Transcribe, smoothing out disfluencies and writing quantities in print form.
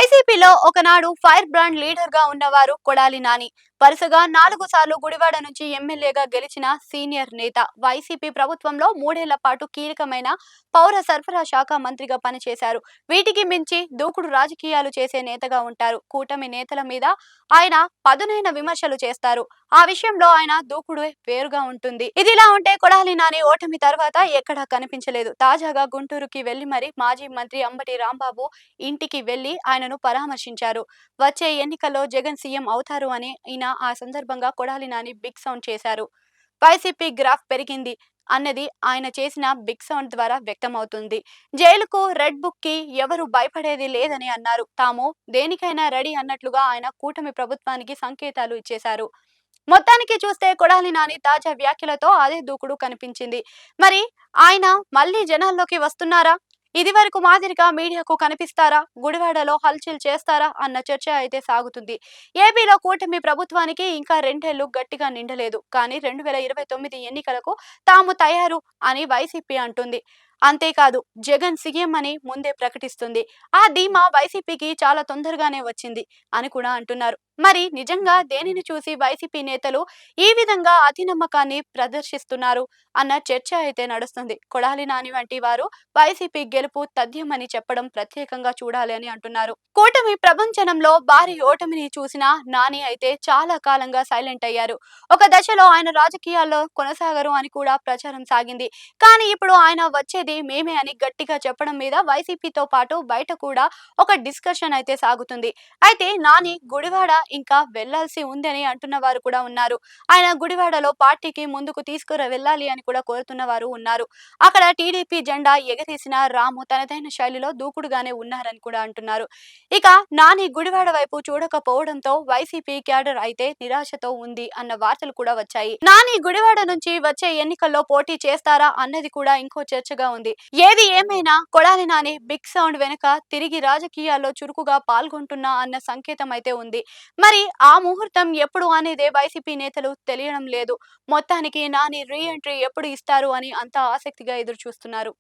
వైసీపీలో ఒకనాడు fire brand leader గా ఉన్నవారు కొడాలి నాని. వరుసగా 4 సార్లు గుడివాడ నుంచి ఎమ్మెల్యేగా గెలిచిన సీనియర్ నేత. వైసీపీ ప్రభుత్వంలో 3 ఏళ్ల పాటు కీలకమైన పౌర సరఫరా శాఖ మంత్రిగా పనిచేశారు. వీటికి మించి దూకుడు రాజకీయాలు చేసే నేతగా ఉంటారు. కూటమి నేతల మీద ఆయన పదునైన విమర్శలు చేస్తారు. ఆ విషయంలో ఆయన దూకుడు వేరుగా ఉంటుంది. ఇదిలా ఉంటే కొడాలి నాని ఓటమి తర్వాత ఎక్కడా కనిపించలేదు. తాజాగా గుంటూరుకి వెళ్లి మరి మాజీ మంత్రి అంబటి రాంబాబు ఇంటికి వెళ్లి ఆయనను పరామర్శించారు. వచ్చే ఎన్నికల్లో జగన్ సీఎం అవుతారు అని ఆ సందర్భంగా కొడాలి నాని బిగ్ సౌండ్ చేశారు. వైసీపీ గ్రాఫ్ పెరిగింది అన్నది ఆయన చేసిన బిగ్ సౌండ్ ద్వారా వ్యక్తమవుతుంది. జైలుకు రెడ్ బుక్ కి ఎవరు భయపడేది లేదని అన్నారు. తాము దేనికైనా రెడీ అన్నట్లుగా ఆయన కూటమి ప్రభుత్వానికి సంకేతాలు ఇచ్చేశారు. మొత్తానికి చూస్తే కొడాలి నాని తాజా వ్యాఖ్యలతో అదే దూకుడు కనిపించింది. మరి ఆయన మళ్ళీ జనాల్లోకి వస్తున్నారా? ఇదివరకు మాదిరిగా మీడియాకు కనిపిస్తారా? గుడివాడలో హల్చల్ చేస్తారా అన్న చర్చ అయితే సాగుతుంది. ఏపీలో కూటమి ప్రభుత్వానికి ఇంకా 2 ఏళ్లు గట్టిగా నిండలేదు. కానీ 2029 ఎన్నికలకు తాము తయారు అని వైసీపీ అంటుంది. అంతేకాదు జగన్ సీఎం అని ముందే ప్రకటిస్తుంది. ఆ ధీమా వైసీపీకి చాలా తొందరగానే వచ్చింది అని కూడా అంటున్నారు. మరి నిజంగా దేనిని చూసి వైసీపీ నేతలు ఈ విధంగా అతి నమ్మకాన్ని ప్రదర్శిస్తున్నారు అన్న చర్చ అయితే నడుస్తుంది. కొడాలి నాని వంటి వారు వైసీపీ గెలుపు తథ్యమని చెప్పడం ప్రత్యేకంగా చూడాలి అని అంటున్నారు. కూటమి ప్రపంచంలో భారీ ఓటమిని చూసిన నాని అయితే చాలా కాలంగా సైలెంట్ అయ్యారు. ఒక దశలో ఆయన రాజకీయాల్లో కొనసాగరు అని కూడా ప్రచారం సాగింది. కానీ ఇప్పుడు ఆయన వచ్చేది మేమే అని గట్టిగా చెప్పడం మీద వైసీపీతో పాటు బయట కూడా ఒక డిస్కషన్ అయితే సాగుతుంది. అయితే నాని గుడివాడ ఇంకా వెళ్లాల్సి ఉందని అంటున్న వారు కూడా ఉన్నారు. ఆయన గుడివాడలో పార్టీకి ముందుకు వెళ్ళాలి అని కూడా కోరుతున్న వారు ఉన్నారు. అక్కడ టీడీపీ జెండా ఎగరేసిన రాము తనదైన శైలిలో దూకుడుగానే ఉన్నారని కూడా అంటున్నారు. ఇక నాని గుడివాడ వైపు చూడకపోవడంతో వైసీపీ క్యాడర్ అయితే నిరాశతో ఉంది అన్న వార్తలు కూడా వచ్చాయి. నాని గుడివాడ నుంచి వచ్చే ఎన్నికల్లో పోటీ చేస్తారా అన్నది కూడా ఇంకో చర్చగా ఉంది. ఏది ఏమైనా కొడాలి నాని బిగ్ సౌండ్ వెనుక తిరిగి రాజకీయాల్లో చురుకుగా పాల్గొంటున్నా అన్న సంకేతం అయితే ఉంది. మరి ఆ ముహూర్తం ఎప్పుడు అనేదే వైసీపీ నేతలు తెలియడం లేదు. మొత్తానికి నాని రీ ఎంట్రీ ఎప్పుడు ఇస్తారు అని అంతా ఆసక్తిగా ఎదురు చూస్తున్నారు.